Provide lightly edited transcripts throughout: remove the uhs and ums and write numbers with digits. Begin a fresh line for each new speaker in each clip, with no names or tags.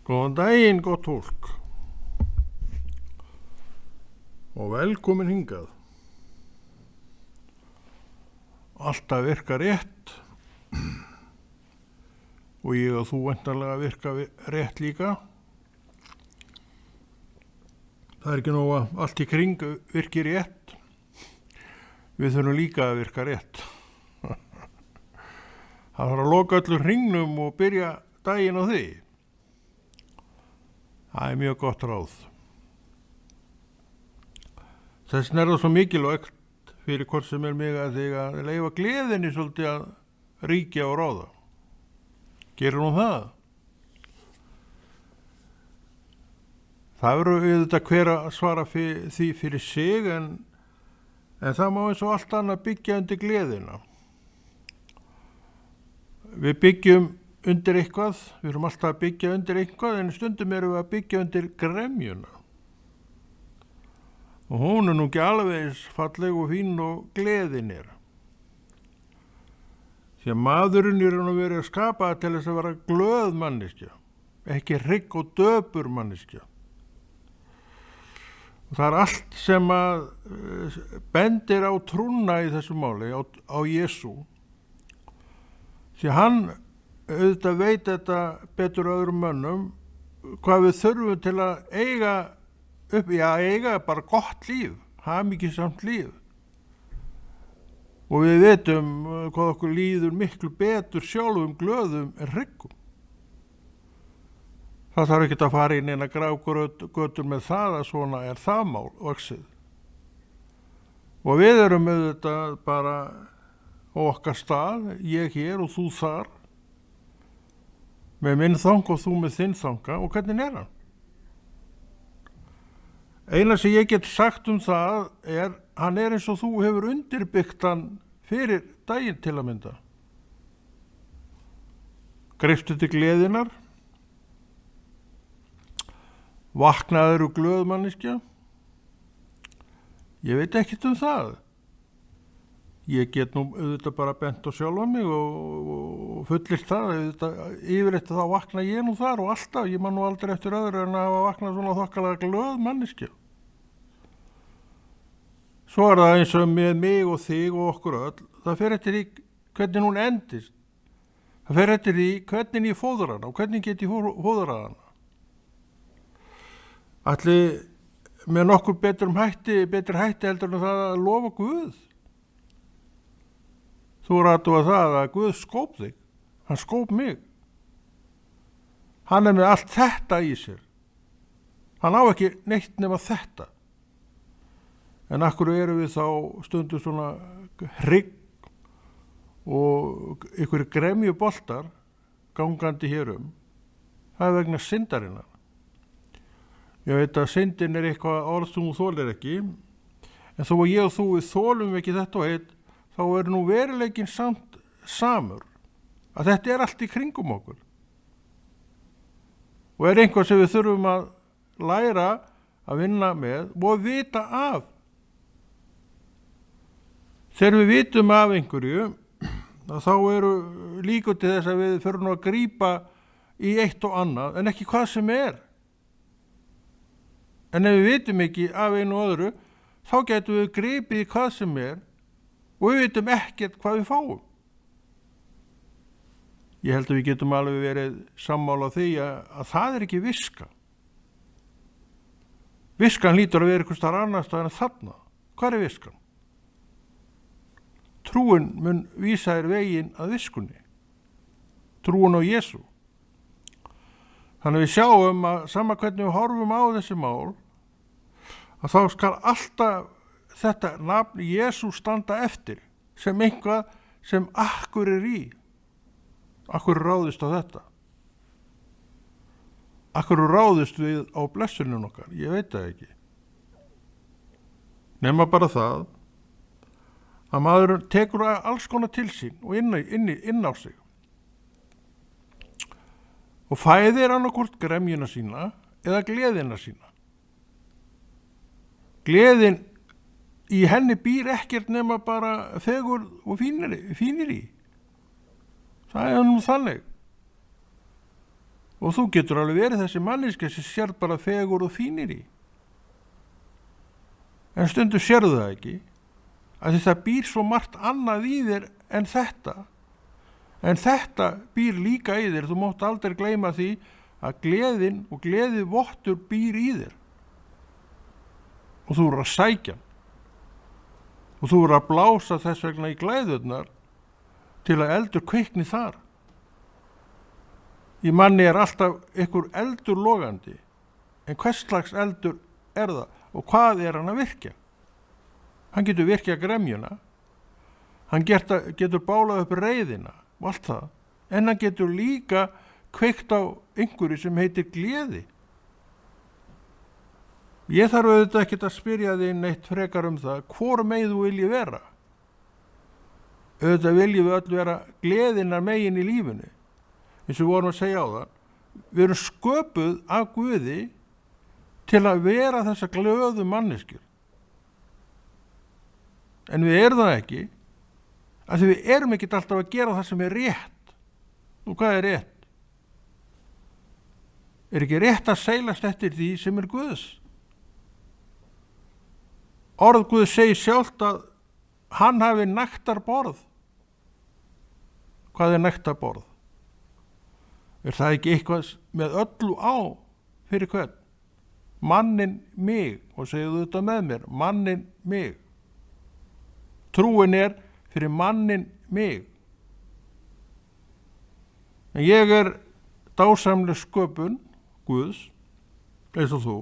Góðan daginn, gott fólk og velkomin hingað. Alltaf virka rétt og ég og þú væntanlega virka rétt líka. Það ekki nóg að allt í kring virki rétt. Við þurfum líka að virka rétt. Það þarf að loka öllum hringnum og byrja daginn á því. Það er mjög gott ráð. Þess vegna er það svo mikilvægt fyrir hvort sem er mig að þig að leyfa gleðinni svolítið að ríkja og ráða. Gerir hún það? Það eru auðvitað hver að svara því fyrir sig en það má eins og allt annað byggja undir gleðina. Við byggjum undir eitthvað, við erum alltaf að byggja undir eitthvað en stundum erum við að byggja undir gremjuna. Og hún er nú ekki alveg eins falleg og fín og gleðin er. Því að maðurinn er að vera að skapa til þess að vera glöð manneskja, ekki hrygg og döpur manneskja. Og það er allt sem að bendir á trúna í þessu máli, á Jesú. Því hann auðvitað veit þetta betur öðrum mönnum hvað við þurfum til að eiga bara gott líf, hamingjusamt líf. Og við vitum hvað okkur líður miklu betur sjálfum glöðum en hryggum. Það þarf ekki að fara inn eina grágötur með það að svona er það mál vaxið. Og við erum auðvitað bara á okkar stað, ég hér og þú þar, með minn þang og þú með þinn þanga og hvernig er hann? Eina sem ég get sagt það er, hann er eins og þú hefur undirbyggt hann fyrir daginn til að mynda. Greifstu til gleðinar, vaknaður og glöð manneskja, ég veit ekkert það. Ég get nú auðvitað bara bent á sjálfa mig og fullirt það, yfirleitt þá vakna ég nú þar og alltaf, ég man nú aldrei eftir öðru en að hafa vaknað svona þokkalega glöð manneskja. Svo er það eins og með mig og þig og okkur öll, það fer eftir í hvernig hún endist. Það fer eftir í hvernig ég fóðra hana og hvernig get ég fóðrað hana. Ætli með nokkur betri hætti heldur en það að lofa Guð. Þú rættu það að Guð skóp þig, hann skóp mig. Hann er með allt þetta í sér. Hann á ekki neitt nema þetta. En af hverju erum við þá stundum svona hrygg og ykkur gremjuboltar gangandi hérum? Það er vegna syndarinnar. Ég veit að syndin er eitthvað orð sem þú þolir ekki, en þó að ég og þú við þolum ekki þetta og eitt, þá er nú veruleikinn samt samur, að þetta er allt í kringum okkur. Og er einhvað sem við þurfum að læra að vinna með og að vita af. Þegar við vitum af einhverju, þá eru líkur til þess að við förum að grípa í eitt og annað, en ekki hvað sem er. En ef við vitum ekki af einu og öðru, þá getum við gripið í hvað sem er, og við veitum ekkert hvað við fáum. Ég held að við getum alveg verið sammála því að það er ekki viska. Viskan hlýtur að vera eitthvað staðar annars staðar en þarna. Hvað er viskan? Trúin mun vísa þér veginn að viskunni. Trúin á Jesú. Þannig að við sjáum að sama hvernig við horfum á þessi mál, að þá skal alltaf þetta nafn Jesú standa eftir sem eitthvað sem akkur er í. Akkur ráðist á þetta. Akkur ráðist við á blessunum okkar. Ég veit það ekki. Nema bara það að maður tekur alls konar til sín og inn á sig. Og fæðir annarkvort gremjuna sína eða gleðina sína. Gleðin í henni býr ekkert nema bara fegurð og fínir í. Það er nú þannig. Og þú getur alveg verið þessi manneska sem sér bara fegur og fínir í. En stundu sérðu það ekki, að það býr svo margt annað í þér en þetta. En þetta býr líka í þér, þú mátt aldrei gleyma því að gleðin og gleði vottur býr í þér. Og þú eru að sækja. Og þú eru að blása þess vegna í glæðurnar til að eldur kvikni þar. Í manni er alltaf ykkur eldur logandi, en hvers slags eldur er það og hvað er hann að virkja? Hann getur virkjað gremjuna, hann getur bálað upp reiðina og allt það, en hann getur líka kveikt á einhverju sem heitir gleði. Ég þarf auðvitað ekkert að spyrja þig neitt frekar það, hvor megin þú vilji vera? Auðvitað viljum við öll vera gleðinar megin í lífinu, eins og við vorum að segja á það. Við erum sköpuð af Guði til að vera þessa glöðu manneskjur. En við erum það ekki, af því við erum ekkert alltaf að gera það sem er rétt. Og hvað er rétt? Er ekki rétt að seilast eftir því sem er Guðs? Orð Guðs segir sjálft að hann hafi nektarborð. Hvað er nektarborð? Er það ekki eitthvað með öllu á fyrir hvern? Mannin mig, og segðu þetta með mér, mannin mig. Trúin er fyrir mannin mig. En ég er dásamleg sköpun Guðs, eins og þú,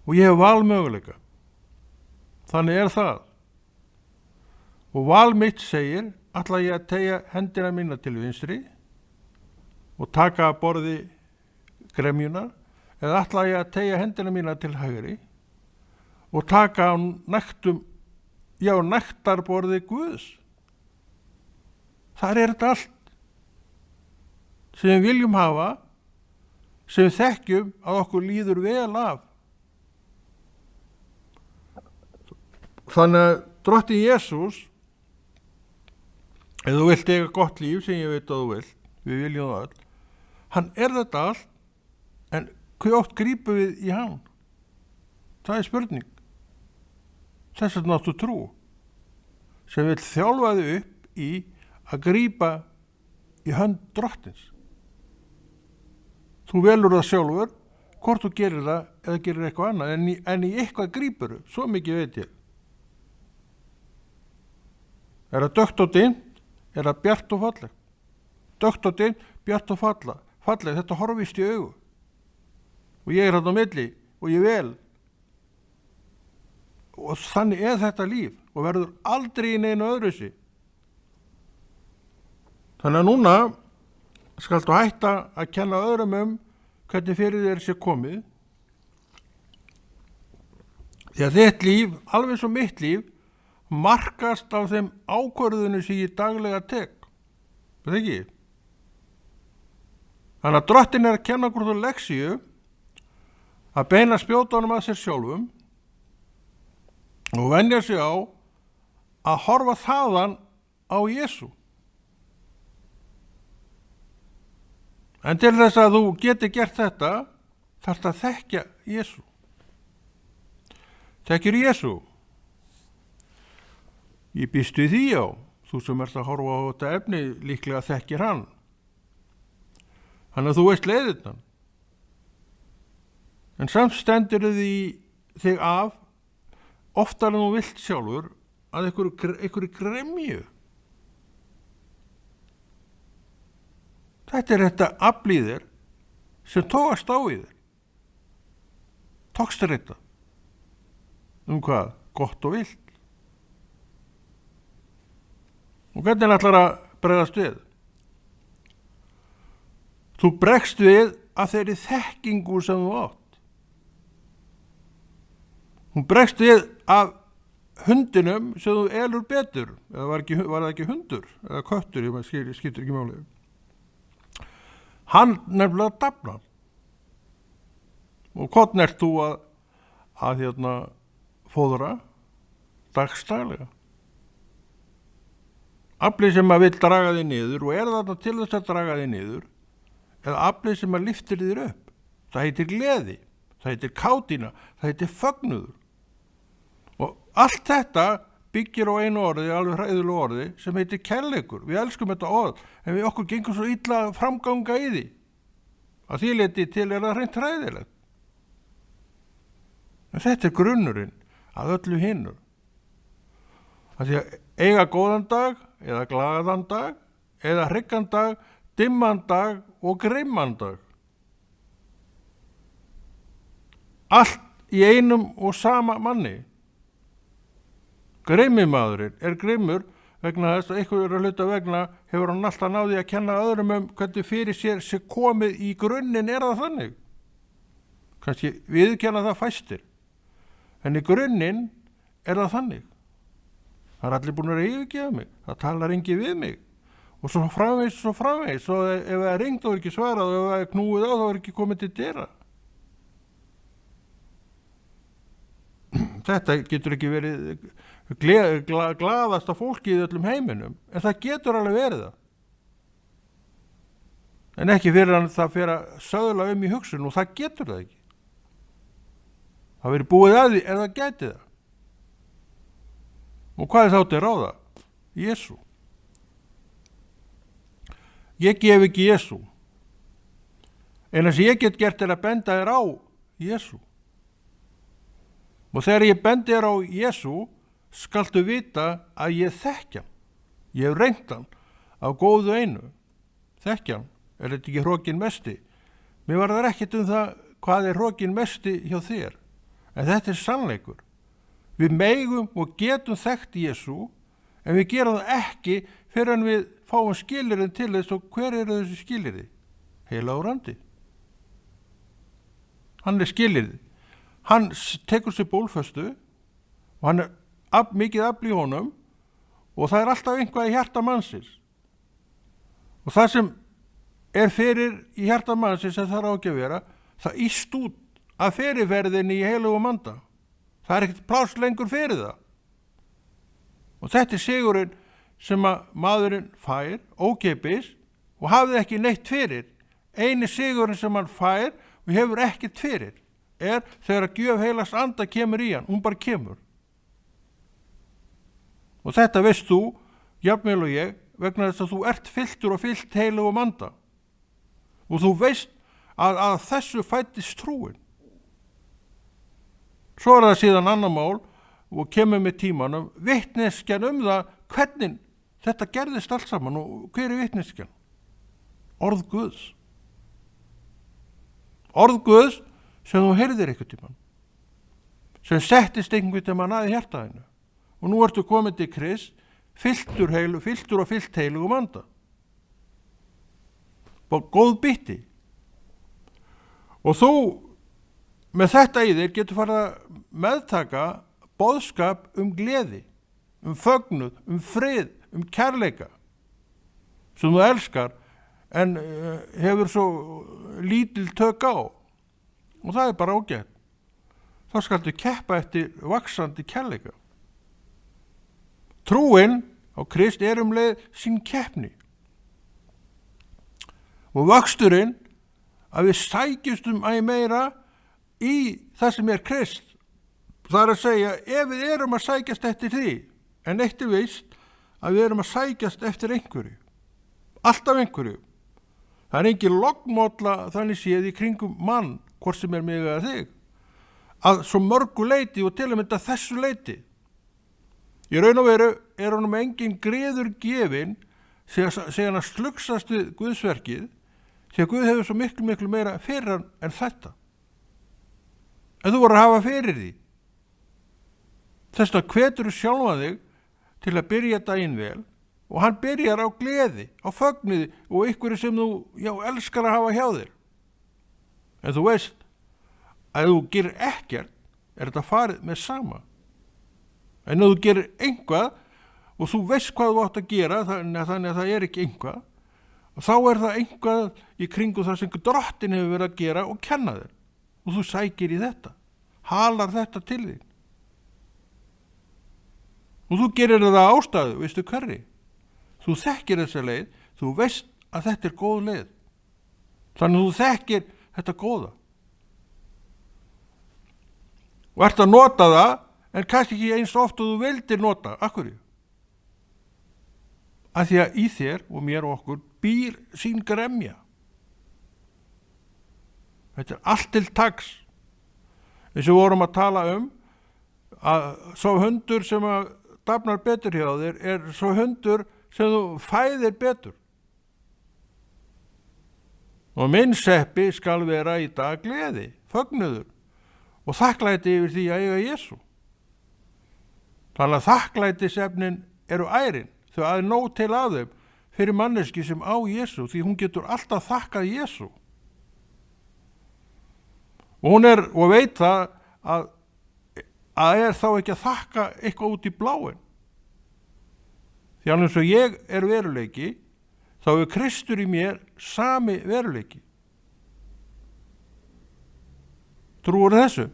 og ég hef valmöguleika. Þannig er það. Og val mitt segir, ætla ég að teygja hendina mína til vinstri og taka að borði gremjuna, eða ætla ég að teygja hendina mína til hægri og taka á nektarborði Guðs. Þar er þetta allt sem við viljum hafa, sem við þekkjum að okkur líður vel af. Þannig að Drottinn Jesús, ef þú vilt eiga gott líf, sem ég veit að þú vilt, við viljum það öll, hann er þetta allt, en hver oft grípum við í hann? Það er spurning. Þess að náttu trú, sem vil þjálfa þig upp í að grípa í hönd Drottins. Þú velur það sjálfur, hvort þú gerir það eða gerir eitthvað annað, en í eitthvað grípuru, svo mikið veit ég. Er það dökkt og dimmt, er það bjart og fallegt. Dökkt og dimmt, bjart og fallegt, þetta horfist í augu. Og ég er þarna á milli og ég vel. Og þannig er þetta líf og verður aldrei í neinu öðruvísi. Þannig að núna skaltu hætta að kenna öðrum hvernig fyrir þér sé komið. Því að þitt líf, alveg svo mitt líf, markast á þeim ákvörðunum sem ég daglega tek. Veit ekki? Þannig að Drottinn er að kenna okkur þá leksíu að beina spjótunum að sér sjálfum og venja sig á að horfa þaðan á Jesú. En til þess að þú geti gert þetta, þarftu að þekkja Jesú. Þekkir Jesú? Ég býst við því á, þú sem ert að horfa á þetta efni, líklega þekkir hann. Þannig að þú veist leiðirnar. En samt stendur þig af, oftar en þú vilt sjálfur, að einhverju gremju. Þetta er þetta afl í þér sem tókast á í þér. Tókst þér þetta? Hvað? Gott og vilt. Og hvernig ætlar að bregðast við? Þú bregst við að þeirri þekkingu sem þú átt. Hún bregst við af hundinum sem þú elur betur. Eða var það ekki hundur? Eða köttur, ég skiptir ekki máli. Hann nefnilega dafnar. Og hvernig ert þú að fóðra dagstaglega? Aflið sem að vil draga þig niður og er þarna til þess að draga þig niður eða aflið sem að lyftir þér upp. Það heitir gleði, það heitir kátína, það heitir fögnuður. Og allt þetta byggir á einu orði, alveg hræðilegu orði, sem heitir kærleikur. Við elskum þetta orð, en við okkur gengur svo illa framganga í því. Að því leyti til það hreint hræðilegt. En þetta grunnurinn að öllu hinnu. Að því að eiga góðan dag, eða glaðan dag, eða hryggan dag, dimman dag og grimman dag. Allt í einum og sama manni. Grimmimaðurinn grimmur vegna þess að einhverju hluta vegna hefur hann alltaf náði að kenna öðrum hvernig fyrir sér komið í grunninn það þannig. Kannski viðurkenna það fæstir. En í grunninn það þannig. Það allir búin að yfirgefa mig. Það talar enginn við mig. Og svo framvegis. Og ef það ringt og ekki svarað og ef það knúið á þá ekki komið til dyra. Þetta getur ekki verið glaðasta fólki í öllum heiminum, en það getur alveg verið það. En ekki fyrir hann það fyrir að söðla í hugsun og það getur það ekki. Það verið búið að því en það gæti það. Og hvað þá til ráða? Jesú. Ég gef ekki Jesú. En þess að ég get gert að benda þér á Jesú. Og þegar ég bendi þér á Jesú, skaltu vita að ég þekkja hann. Ég hef reynt hann á góðu einu. Þekkja hann, þetta ekki hrókin mesti? Mér var það ekkert það hvað hrókin mesti hjá þér. En þetta sannleikur. Við megum og getum þekkt Jesú, en við gerum það ekki fyrir en við fáum skilyrðin til þess og hver þessi skilyrði? Heilagur andi. Hann skilyrði. Hann tekur sér bólföstu og hann mikið afl í honum og það alltaf einhvað í hjarta mannsins. Og það sem fyrir í hjarta mannsins sem það á ekki að vera, það íst út að fyrirverðinni í heilugum anda. Það ekkert pláss lengur fyrir það. Og þetta sigurinn sem að maðurinn fær, ókeypis, og hafði ekki neitt fyrir. Eini sigurinn sem hann fær og hefur ekkert fyrir þegar að gjöf heilags anda kemur í hann. Hún bara kemur. Og þetta veist þú, jafnvel og ég, vegna þess að þú ert fylltur og fyllt heilugum anda. Og þú veist að þessu fættist trúin. Svo það síðan annar mál og kemur með tímanum vitneskjan það hvernig þetta gerðist allt saman og hver vitneskjan? Orð Guðs. Orð Guðs sem þú heyrðir einhvern tímann. Sem settist einhvern tímann að í hjartaðinu. Og nú ertu komin til Krist, fylltur og fyllt heilugum anda. Góð biti. Og þú með þetta í þér getur farið að meðtaka boðskap gleði, fögnuð, frið, kærleika sem þú elskar en hefur svo lítil tök á. Og það bara ágætt. Þá skaltu keppa eftir vaxandi kærleika. Trúin á Krist leið sín keppni. Og vöxturinn að við sækjumst æ meira í það sem Krist. Það að segja, ef við erum að sækjast eftir því, en eitt veist að við erum að sækjast eftir einhverju. Alltaf einhverju. Það engin lognmólla þannig séð í kringum mann, hvort sem mig eða þig, að svo mörgu leiti og til að mynda þessu leiti. Í raun og veru honum engin griður gefin þegar hann slugsast við Guðsverkið, þegar Guð hefur svo miklu meira fyrir hann en þetta. En þú voru að hafa fyrir því. Þess að hvetur sjálfa þig til að byrja daginn vel og hann byrjar á gleði, á fögnuði og ykkur sem þú elskar að hafa hjá þér. En þú veist að ef þú gerir ekkert þetta farið með sama. En ef þú gerir einhvað og þú veist hvað þú átt að gera þannig að það ekki einhvað og þá það einhvað í kringu það sem Drottinn hefur verið að gera og kenna þér og þú sækir í þetta, halar þetta til þín. Og þú gerir það ástæðu, veistu hverri? Þú þekkir þessa leið, þú veist að þetta góð leið. Þannig að þú þekkir þetta góða. Og ert að nota það, en kannski ekki eins oft og þú vildir nota. Af hverju? Af því að í þér og mér og okkur býr sín gremja. Þetta allt til taks. Eins og vorum að tala að svo hundur sem að dafnar betur hjá þér svo hundur sem þú fæðir betur. Og minn seppi skal vera í dag gleði, fögnuður og þakklæti yfir því að eiga Jesú. Þannig að þakklætisefnin eru ærin, þau að nóg til af þeim fyrir manneski sem á Jesú, því hún getur alltaf þakkað Jesú. Og hún og veit það að þá ekki að þakka eitthvað út í bláin. Því alveg svo ég veruleiki, þá Kristur í mér sami veruleiki. Trúir þessu?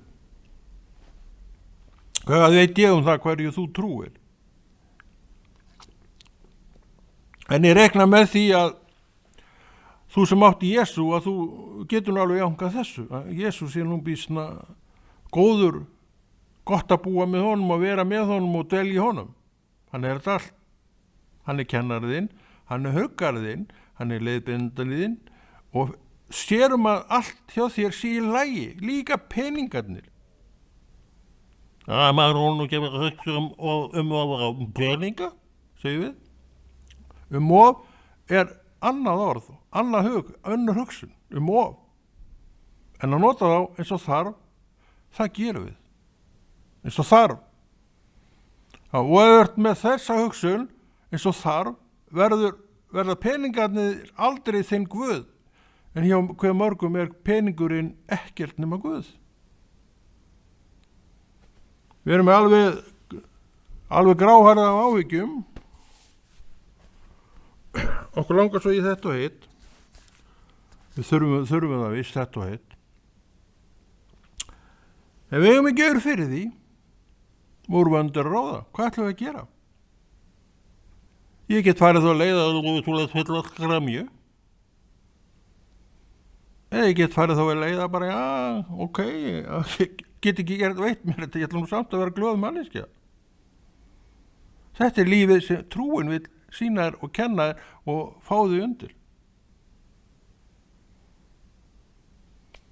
Hvað veit ég það hverju þú trúir? En ég rekna með því að þú sem átt í Jesú, að þú getur alveg jánkað þessu. Að Jesú sé nú býsna góður, gott að búa með honum og vera með honum og dvelja í honum. Hann þetta allt. Hann kennarðinn, hann huggarðinn, hann leiðbindaniðinn og sérum að allt hjá þér sé í lagi, líka peningarnir. Maður hún ekki að hugsa um peninga, segjum við. Of annað orð, annað önnur hugsun, of. En að nota þá eins og þarf, það gerum við. Eins og þarf. Og ef með þessa hugsun, eins og þarf, verða peningarnir aldrei þinn Guð, en hjá hver mörgum peningurinn ekkert nema Guð. Við erum alveg gráharða á áhyggjum. Okkur langar svo í þetta og hitt. Við þurfum það vist, þetta og hitt. En við eigum ekki fyrir því, vorum við undir að ráða. Hvað ætlum við að gera? Ég get farið þá að leiða að fylla gremju. Eða ég get farið þá að leiða bara, ok, get ekki gert veit mér þetta, ég ætlum samt að vera glöð manneskja. Þetta lífið sem trúin vil sýna þér og kenna þér og fá þau undir.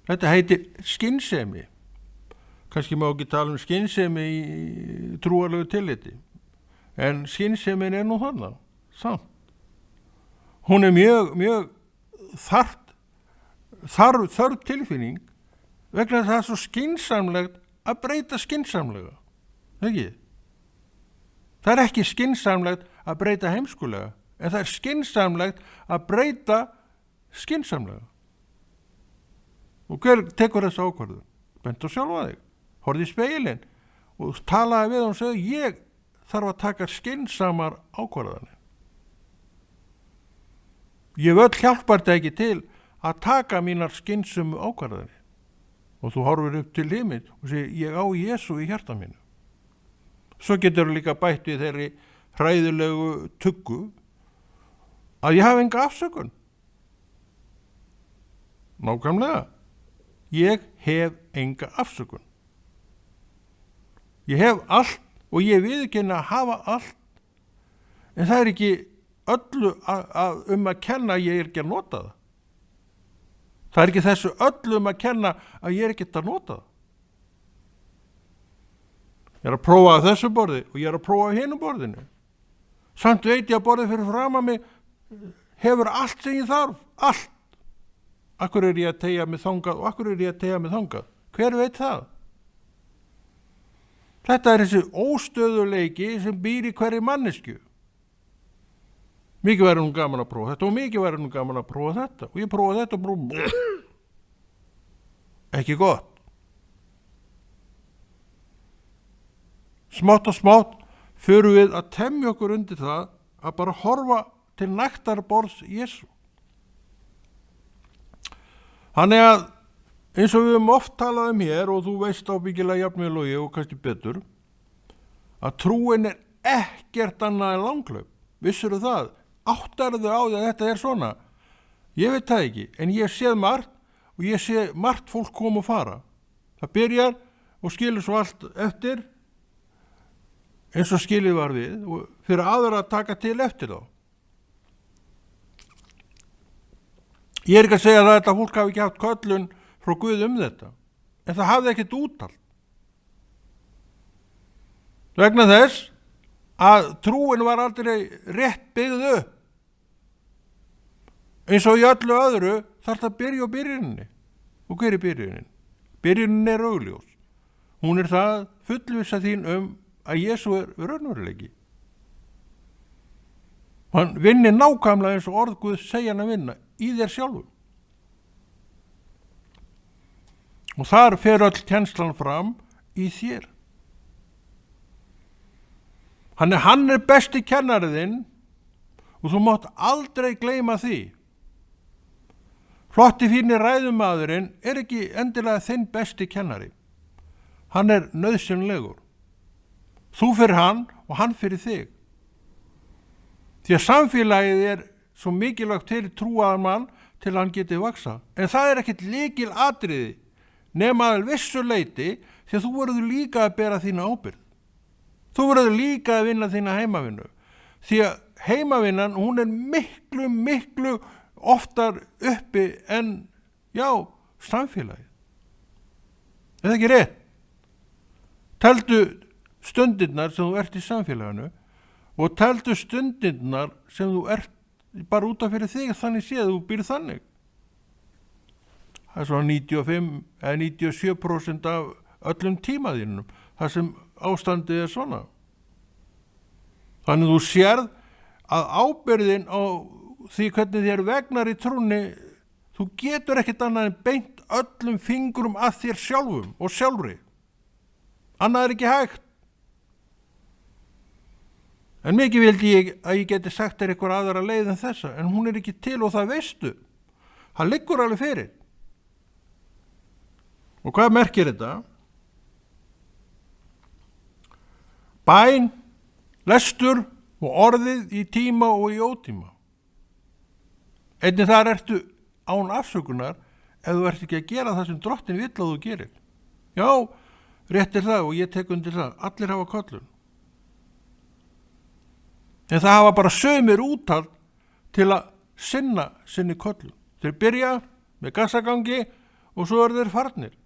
Þetta heitir skynsemi. Kannski má ekki tala skynsemi í trúarlegu tilliti. En skynsemin nú þarna, samt. Hún mjög þarf tilfinning vegna það er svo skynsamlegt að breyta skynsamlega. Ekki? Það er ekki skynsamlegt að breyta heimskulega, en það er skynsamlegt að breyta skynsamlega. Og hver tekur þessa ákvörðun? Bent og sjálfa þig. Horfði í spegilinn og talaði við og segði, ég þarf að taka skynsamar ákvarðanir. Ég hjálpar þetta ekki til að taka mínar skynsumu ákvarðanir. Og þú horfir upp til himinn og segir, ég á Jesú í hjarta mínu. Svo getur líka bætt við þeirri hræðilegu tuggu að ég hafi enga afsökun. Nákvæmlega. Ég hef enga afsökun. Ég hef allt og ég viðurkenni að hafa allt, en það er ekki öllu að kenna að ég er ekki að nota það. Það er ekki þessu öllu að kenna að ég er ekki að nota það. Ég er að prófa að þessu borði og ég er að prófa að hinu borðinu. Samt veit ég að borðið fyrir fram að mig hefur allt sem ég þarf, allt. Akkur er ég að teygja mig þangað og akkur er ég að teygja mig þangað. Hver veit það? Þetta er þessi óstöðuleiki sem býr í hverri manneskju. Mikið verður nú gaman að prófa þetta og mikið verður nú gaman að prófa þetta. Og ég prófa þetta og prófa. Ekki gott. Smátt og smátt förum við að temja okkur undir það að bara horfa til nektarborðs Jesú. Þannig að eins og við höfum oft talað hér og þú veist ábyggilega jafnvel og ég og kannski betur að trúin er ekkert annað en langhlaup. Vissirðu það? Áttarðu á því að þetta er svona? Ég veit það ekki, en ég séð margt og ég sé margt fólk koma og fara. Það byrjar og skilur svo allt eftir eins og skilið var við og fyrir aðra að taka til eftir þá. Ég er ekki að segja að þetta fólk hafi ekki haft köllun frá Guð þetta, en það hafði ekkert úttalt. Vegna þess að trúin var aldrei rétt byggð upp. Eins og í öllu öðru þarf það að byrja á byrjuninni. Og hver er byrjunin? Byrjunin er augljós. Hún er það fullvissa þín að Jesú er raunveruleiki. Hann vinnir nákvæmlega eins og orð Guðs segja hann að vinna í þér sjálfum. Og þar fer öll kennslan fram í þér. Hann er besti kennariðinn og þú mátt aldrei gleyma því. Flotti fínir ræðumaðurinn er ekki endilega þinn besti kennari. Hann er nauðsynlegur. Þú fyrir hann og hann fyrir þig. Því að samfélagið er svo mikilvægt til trúaðan mann til hann geti vaksa. En það er ekkert lykil atriði nema að vissu leyti því að þú verður líka að bera þína ábyrgð. Þú verður líka að vinna þína heimavinnu. Því að heimavinnan, hún er miklu oftar uppi en, samfélagið. Er það ekki rétt? Teldu stundirnar sem þú ert í samfélaginu og teldu stundirnar sem þú ert bara út af fyrir þig, þannig séð þú býrð þannig. Það er svona 95 eða 97% af öllum tímaðínum, þar sem ástandið er svona. Þannig þú sérð að ábyrðin á því hvernig þér vegnar í trúnni, þú getur ekkert annað en beint öllum fingrum að þér sjálfum og sjálfri. Annað er ekki hægt. En mikið vildi ég að ég geti sagt þér eitthvað aðra leið en þessa, en hún er ekki til og það veistu. Það liggur alveg fyrir. Og hvað merkir þetta? Bæn, lestur og orðið í tíma og í ótíma. Einnig þar ertu án afsökunar ef þú ert ekki að gera það sem Drottinn vill að þú gerir. Já, rétt er það og ég tek undir það. Allir hafa köllun. En það hafa bara sumir úthald til að sinna sinni köllun. Þeir byrja með gassagangi og svo eru þeir farnir.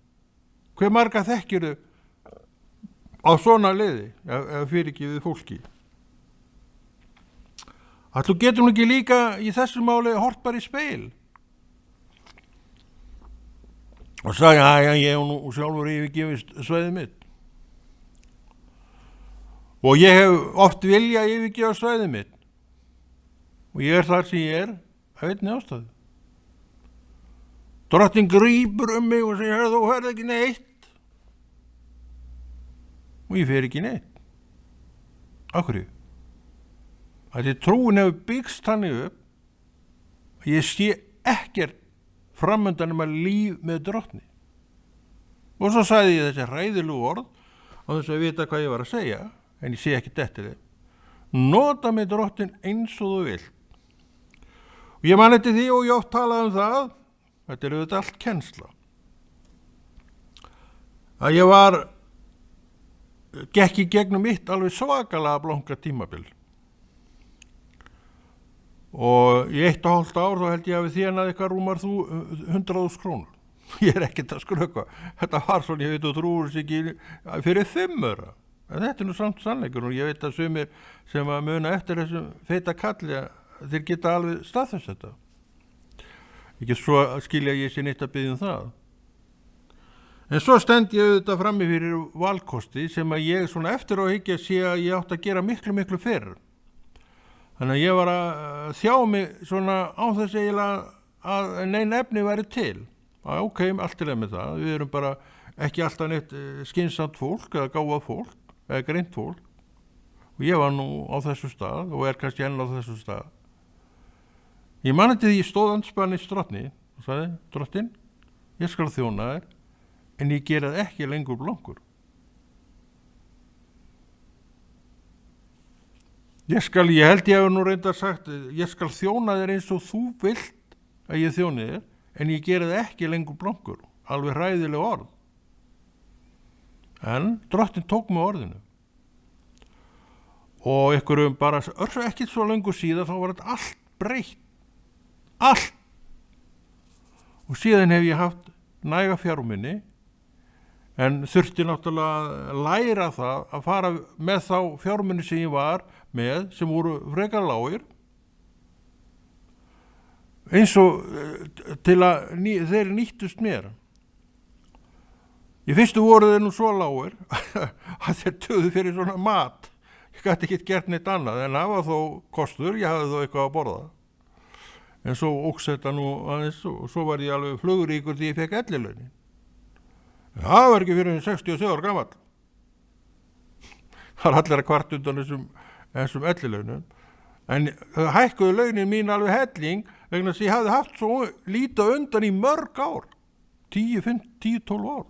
Hve marga þekkirðu á svona liði, ef fyrirgefið fólki? Að þú getur nú ekki líka í þessu máli hort bara í speil og sagði að ég hef nú sjálfur yfirgefist sveiðið mitt. Og ég hef oft vilja yfirgefa sveiðið mitt og ég er þar sem ég er af einni ástæðu. Drottinn grípur mig og segir þú ferð ekki neitt og ég fer ekki neitt. Af hverju? Að því trúin hefur byggst þannig upp að ég sé ekkert framöndan líf með Drottni. Og svo sagði ég þessi hræðilegu orð á þess að vita hvað ég var að segja, en ég sé ekkert eftir þeim. Nota með Drottinn eins og þú vilt. Og ég man eftir því og ég oft talaði það, þetta er auðvitað allt kennsla, að ég gekk í gegnum mitt alveg svakalega blonga tímabil. Og í 1,5 ár þá held ég að við þénað eitthvað rúmar 100.000 krónur. Ég er ekkert að skrökva. Þetta var svona, ég veit, og trúur sig ekki fyrir 5 aura. En þetta er nú samt sannleikur og ég veit að sumir sem að muna eftir þessum feita kalli þeir geta alveg staðfest þetta. Ekki svo skilja ég sér neitt að biðja það. En svo stend ég auðvitað frammi fyrir valkosti sem að ég svona eftir á hyggja sé að ég átt að gera miklu fyrr. Þannig að ég var að þjá mig svona á þess eiginlega að nein efni væri til. Ok, allt er með það. Við erum bara ekki alltaf neitt skynsamt fólk eða gáfað fólk eða greint fólk. Og ég var nú á þessu stað og er kannski enn á þessu stað. Ég man eftir því ég stóð andspænis Drottni og sagði, Drottinn, ég skal þjóna þér en ég gera það ekki lengur blongur. Ég held ég hef nú reyndar sagt, ég skal þjóna þér eins og þú vilt að ég þjóni þér, en ég geri það ekki lengur blankur, alveg hræðileg orð. En Drottinn tók með orðinu. Og einhverjum bara ekki svo lengur síðan, þá var þetta allt breytt. Allt. Og síðan hef ég haft næga fjármuni, en þurfti náttúrulega að læra það að fara með þá fjármuni sem ég var með, sem voru frekar lágir, eins og til að þeir nýttust mér. Í fyrstu voru þeir nú svo lágir að þeir töðu fyrir svona mat. Ég gæti ekki gert neitt annað, en það var þó kostur, ég hafði þó eitthvað að borða. En svo óks þetta nú aðeins, og svo var ég alveg flugríkur því ég fekk ellilaunin. Það var ekki fyrir 67 ára gamall. Það var allir að kvart undan þessum ellilaunum. En hækkuðu launin mín alveg helling, vegna þess að ég hafði haft svo lítið undan í mörg ár. 10-12 ár.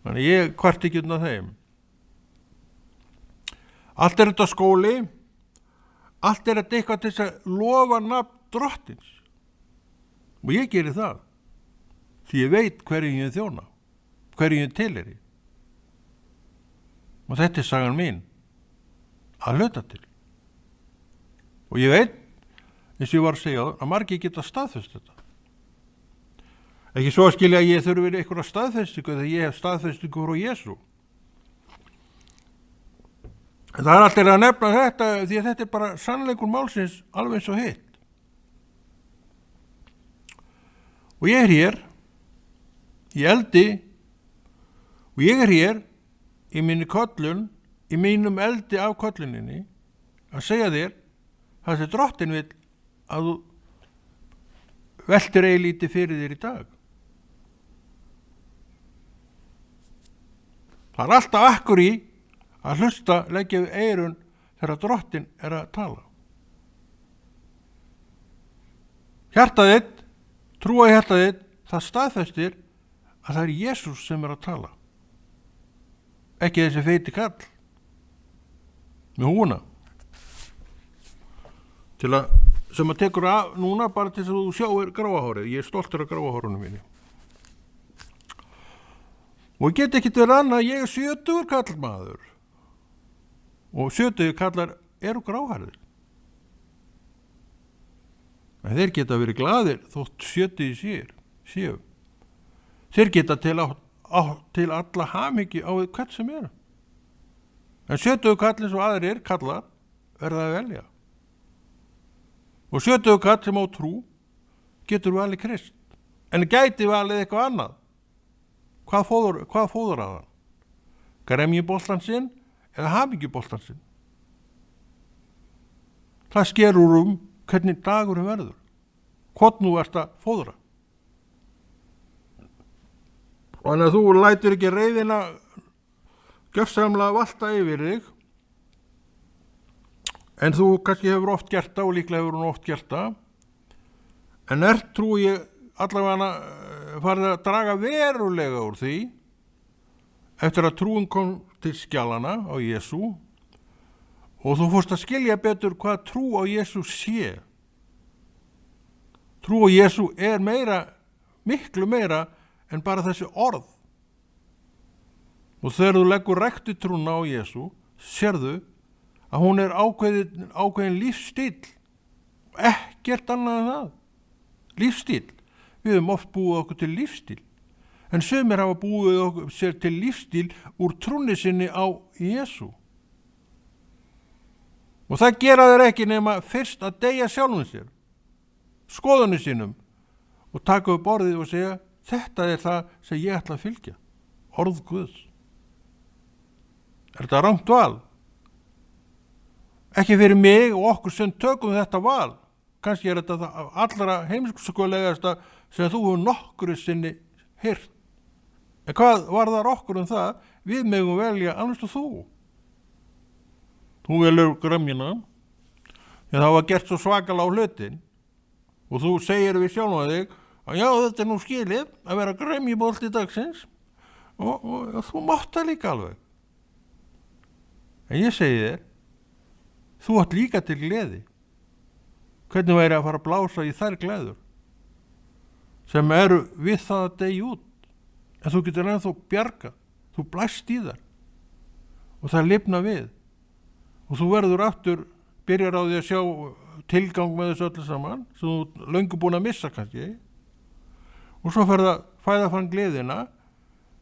Þannig ég kvart ekki undan þeim. Allt þetta skóli, allt þetta eitthvað til þess að lofa nafn Drottins. Og ég geri það. Því ég veit hverju ég þjóna, hverju ég tilheyri. Og þetta er sagan mín, að hluta til. Og ég veit, eins og ég var að segja, að margir geta staðfest þetta. Ekki svo að skilja að ég þurfi verið einhverja staðfestingu, þegar ég hef staðfestingu frá Jesú. En það er allir að nefna þetta, því að þetta er bara sannleikur málsins, alveg eins og hitt. Og ég er hér, í eldi, og ég er hér í minni kollun, í mínum eldi af kolluninni, að segja þér það sem Drottinn vill að þú veltir eilítið fyrir þér í dag. Það er alltaf akkur í að hlusta, leggja við eyrun þegar Drottinn er að tala. Hjartað þitt, trúa hjartað þitt, það staðfestir að það er Jesús sem er að tala. Ekki þessi feiti kall með húna sem að tekur af núna bara til þess að þú sjáir gráahárið. Ég er stoltur af gráahárunum mínu. Og ég get ekkert verið annað, ég er 70 kallmaður. Og 70 kallar eru gráhærðir. En þeir geta verið glaðir þótt 70 séu. Þeir geta til alla hamingju á hvert sem er. En 70 kall eins og aðrir kallar verða að velja. Og 70 kall sem á trú getur valið Krist. En gæti valið eitthvað annað. Hvað fóður að hann? Gremjuboltan sinn eða hamingjuboltan sinn? Það skerur hvernig dagurinn verður. Hvort nú ert að fóðra. Þannig að þú lætur ekki reiðina gjörsamlega valta yfir þig. En þú kannski hefur oft gert það og líklega hefur hún oft gert það. En trú ég allavega farið að draga verulega úr því eftir að trúin kom til skjalana á Jesú og þú fórst að skilja betur hvað trú á Jesú sé. Trú á Jesú er miklu meira en bara þessi orð. Og þegar þú leggur ræktu trúna á Jesú, sérðu að hún er ákveðin lífsstíl. Ekkert annað en það. Lífsstíl. Við höfum oft búið okkur til lífsstíl. En sumir hafa búið okkur sér til lífsstíl úr trúnni sinni á Jesú. Og það gera þeir ekki nema fyrst að deyja sjálfum sér, skoðunni sínum, og taka upp orðið og segja, þetta er það sem ég ætla að fylgja. Orð Guðs. Er þetta rangt val? Ekki fyrir mig og okkur sem tökum þetta val. Kannski er þetta það allra heimskulegasta sem þú hefur nokkru sinni heyrt. En hvað varðar okkur það? Við megum velja annars og þú. Þú velur gremjuna, en það var gert svo svakalega á hlutin, og þú segir við sjálfum þig að já, þetta er nú skilið að vera gremjubolti dagsins, og þú mátt það líka alveg. En ég segi þér, þú átt líka til gleði. hvernig væri að fara að blása í þær gleður sem eru við það að deyja út, en þú getur ennþá bjargað, þú blæst í þar og það lifna við og þú verður aftur, byrjar á því að sjá tilgang með þessu öllu saman sem þú löngu búin að missa kannski, og svo fer það fæða fann gleðina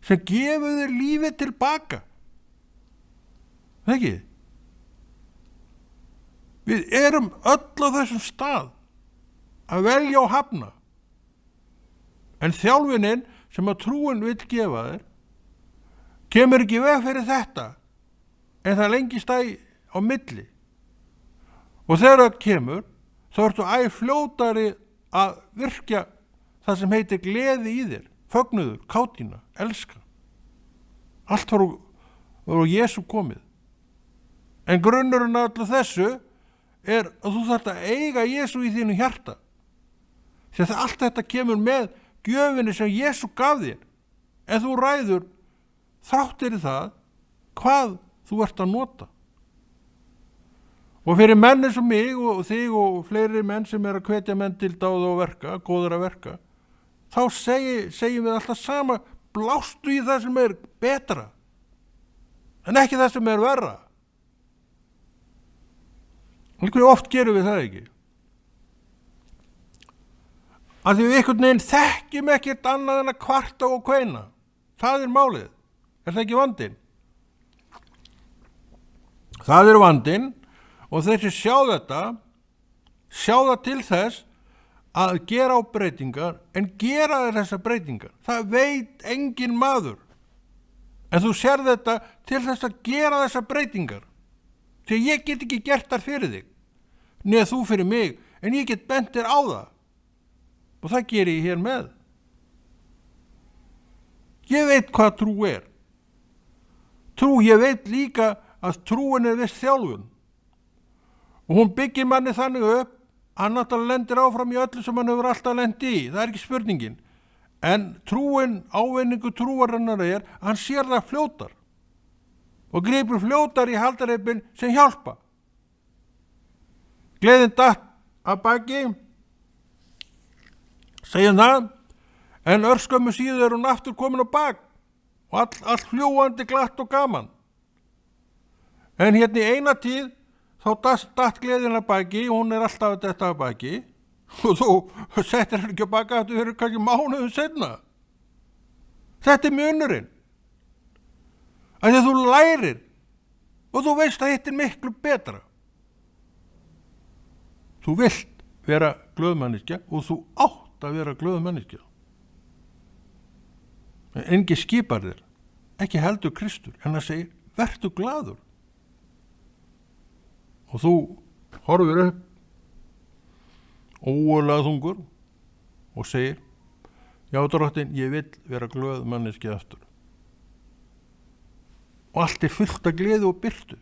sem gefur þér lífið tilbaka. Það ekki? Við erum öll á þessum stað að velja og hafna, en þjálfunin sem að trúin vill gefa þér kemur ekki veg fyrir þetta, en það lengist á milli, og þegar það kemur þá ertu fljótari að virkja það sem heitir gleði í þér, fögnuður, kátína, elska. Allt var Jesú komið, en grunnurinn af öllu þessu er að þú þarft að eiga Jesú í þínu hjarta, því að allt þetta kemur með gjöfinni sem Jesú gaf þér, en þú ræður þráttir í það hvað þú ert að nota. Og fyrir menn eins og mig og þig og fleiri menn sem að hvetja menn til dáða og verka, góður að verka, þá segjum við alltaf sama, blástu í það sem er betra, en ekki það sem er verra. Hvernig oft gerum við það ekki? Að því við einhvern veginn þekkjum ekkert annað en að kvarta og kveina. Það er málið. Er það ekki vandinn? Það er vandinn, og þeir sem sjá það til þess að gera á breytingar, en gera þessar breytingar. Það veit engin maður. En þú sér þetta til þess að gera þessar breytingar. Því ég get ekki gert þar fyrir þig, neða þú fyrir mig, en ég get bent þér á það. Og það ger ég hér með. Ég veit hvað trú er. Ég veit líka að trúin er viss þjálfun. Og hún byggir manni þannig upp, hann náttúrulega lendir áfram í öllu sem hann hefur alltaf lent í, það er ekki spurningin. En ávinningu trúarinnar er að hann sér það fljótar og gripur fljótar í haldareipin sem hjálpa. Gleðin datt að baki, segjum það, en örskömmu síður er hún aftur komin á bak og allt fljúandi glatt og gaman. En hérna í eina tíð þá datt gleðin að baki og hún er alltaf þetta að baki og þú settir henni ekki að baka þetta fyrir kannski mánuðum seinna. Þetta er munurinn. Að því þú lærir og þú veist að þetta er miklu betra. Þú vilt vera glöðmanneskja og þú átt að vera glöðmanneskja. En engi skipar þér, ekki heldur Kristur, en það segir, vertu glaður. Og þú horfir upp ógulega þungur og segir, já drottinn, ég vil vera glöð manneskja aftur. Og allt er fullt af gleði og birtu.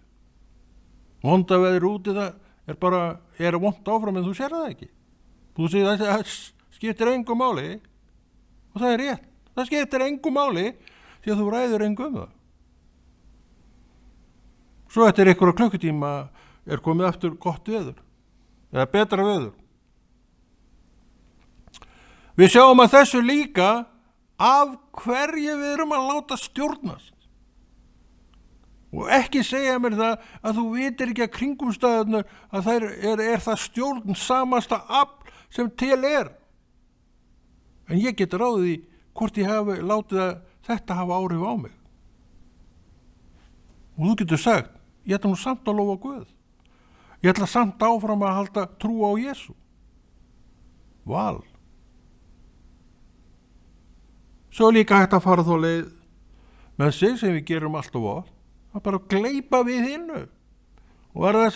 Vonda veður úti það er vont áfram en þú sér það ekki. Þú segir það skiptir engu máli og það er rétt. Það skiptir engu máli því að þú ræður engu það. Svo eftir einhverja klukkutíma er komið aftur gott veður eða betra veður. Við sjáum að þessu líka af hverju við erum að láta stjórnast. Og ekki segja mér það að þú vitir ekki að kringumstæðunar að það er það stjórn samasta afl sem til er. En ég get ráðið í hvort ég hafi látið þetta hafa áhrif á mig. Og þú getur sagt, ég ætla nú samt að lofa Guð. Ég ætla samt áfram að halda trú á Jesú. Val. Svo líka hægt að fara þó leið með sig sem við gerum alltaf oft, að bara gleypa við hinnu og verða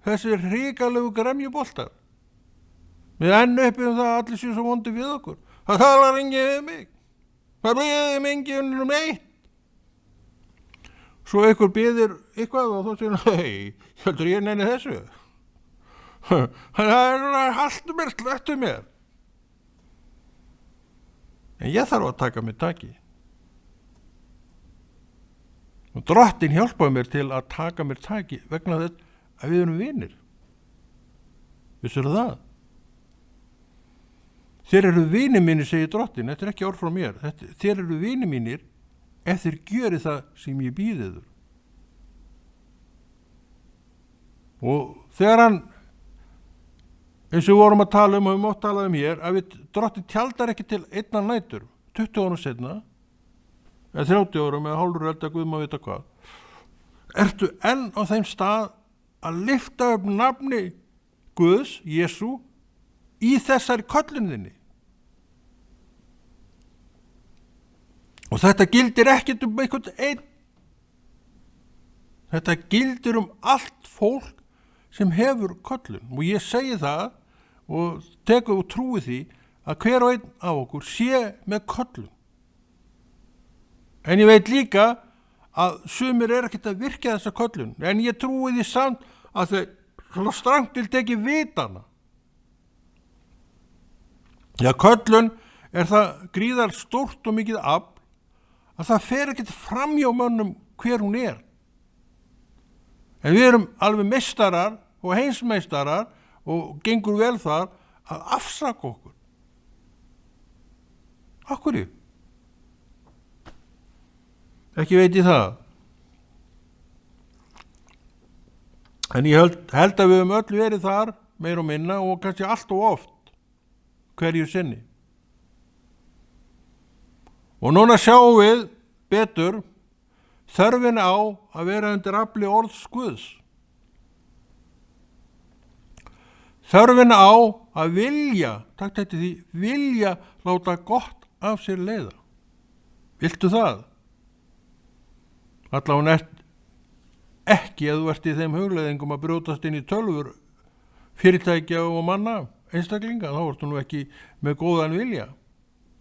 þessi hrikalegu gremjuboltar. Við enn uppi það að allir séu svo vondi við okkur. Það talar enginn við mig. Það biður enginn neitt. Svo einhver biður eitthvað og þá segir hann, hei, heldur ég nenni þessu? Það er haltu mér, slöttu mér. En ég þarf að taka mér taki. Og Drottinn hjálpaði mér til að taka mér taki vegna þess að við erum vinir. Vissirðu það? Þér eru vinir mínir, segir Drottinn, þetta er ekki orð frá mér, þér eru vinir mínir ef þér gjöri það sem ég býði þér. Og þegar hann, eins og við vorum að tala og við mátt tala hér, að Drottinn tjaldar ekki til einnan nætur, 20 árum setna, eða 30 árum, eða hálfur öld að Guð má vita hvað, ertu enn á þeim stað að lyfta upp nafni Guðs, Jesú, í þessari kölluninni. Og þetta gildir ekkert einhvern einn. Þetta gildir allt fólk sem hefur köllun. Og ég segi það og tekur og trúi því að hver og einn af okkur sé með köllun. En ég veit líka að sumir ekkert að virka þessa köllun. En ég trúi því samt að þau svona strangt vil ekki vita hana. Já, köllun það gríðar stórt og mikið afl að það fer ekkert fram hjá mönnum hver hún er. En við erum alveg meistarar og heimsmeistarar og gengur vel þar að afsaka okkur. Af hverju? Ekki veit ég það. En ég held að við höfum öll verið þar, meir og minna, og kannski allt og oft, hverju sinni. Og núna sjáum við betur þörfin á að vera undir afli orðs Guðs. Þörfin á að vilja, takk þetta því, vilja láta gott af sér leiða. Viltu það? Allavega ekki ef þú ert í þeim hugleiðingum að brjótast inn í tölvur fyrirtækja og manna, einstaklinga, þá ertu nú ekki með góðan vilja.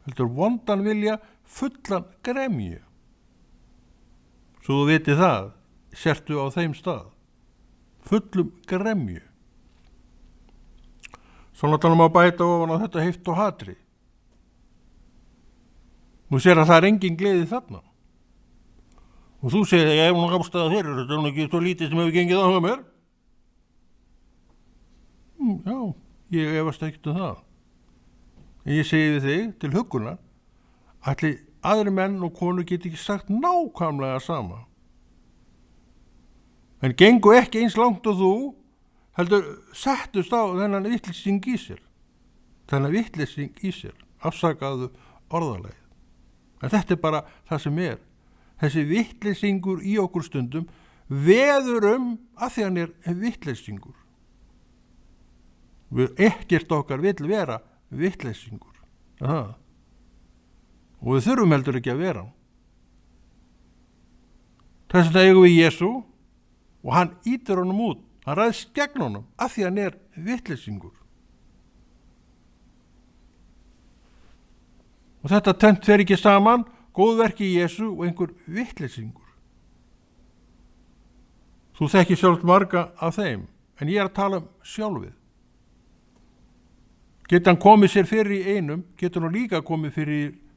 Heldur vondan vilja, fullan gremju. Svo þú viti það, sértu á þeim stað. Fullum gremju. Svona talum að bæta ofan á þetta heift og hatri. Nú sér að það er engin gleði þarna. Og þú segir að ég hef nú ástæða þér, þetta er ekki svo lítið sem hefur gengið á hjá mér. Já, ég efast ekkert það. En ég segi við þig til huggunar, ætli aðri menn og konur geti ekki sagt nákvæmlega sama. En gengu ekki eins langt og þú, heldur settust á þennan vitleysing í sér. Þennan vitleysing í sér, afsakaðu orðalagið. En þetta er bara það sem er. Þessi vitleysingur í okkur stundum veður að því hann er vitleysingur. Ekkert okkar vill vera vitleysingur. Aha. Og við þurfum heldur ekki að vera. Þess vegna eigum við Jesú og hann ýtir honum út. Hann ræðst gegn honum að því hann er vitleysingur. Og þetta tvennt fer ekki saman, góðverki í Jesú og einhver vitleysingur. Þú þekkir sjálf marga af þeim, en ég er að tala sjálfið. Getur hann komið sér fyrir í einum, getur hann líka komið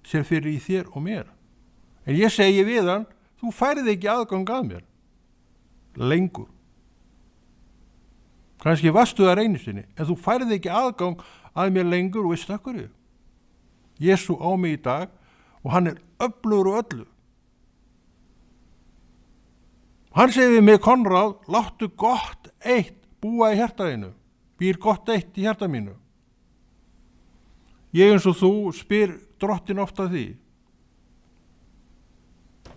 sér fyrir í þér og mér. En ég segi við hann, þú færið ekki aðgang að mér. Lengur. Kannski varstu það einu sinni, en þú færið ekki aðgang að mér lengur og veist það hverju. Jesú á mig í dag og hann er öflugur og öllu. Hann segir við mig, Konráð, láttu gott eitt búa í hjartaðinu, býr gott eitt í hjarta mínu. Ég eins og þú spyr Drottinn oft að því.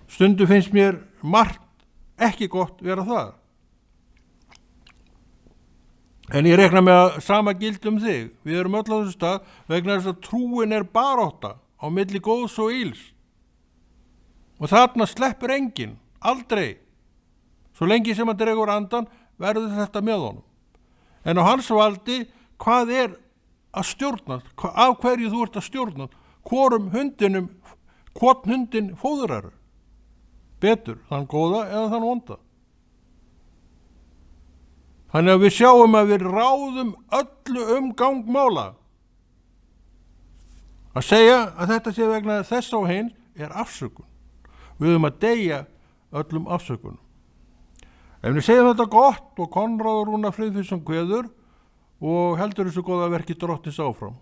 Stundu finnst mér margt ekki gott vera það. En ég rekna með að sama gild þig. Við erum öll á þessu stað vegna þess að trúin er barátta á milli góðs og ills. Og þarna sleppur enginn, aldrei. Svo lengi sem hann dregur andan verður þetta með honum. En á hans valdi, hvað er að stjórna? Af hverju þú ert að stjórna? Hvorum hundinum, hvort hundin fóðrar? Betur, þann góða eða þann vonda? Þannig að við sjáum að við ráðum öllu gangmála. Að segja að þetta sé vegna þess á hinn er afsökun. Við höfum að deyja öllum afsökunum. Ef við segjum þetta gott og Konráð Rúnar Friðfinnsson kveður og heldur þessu góða verki drottins áfram.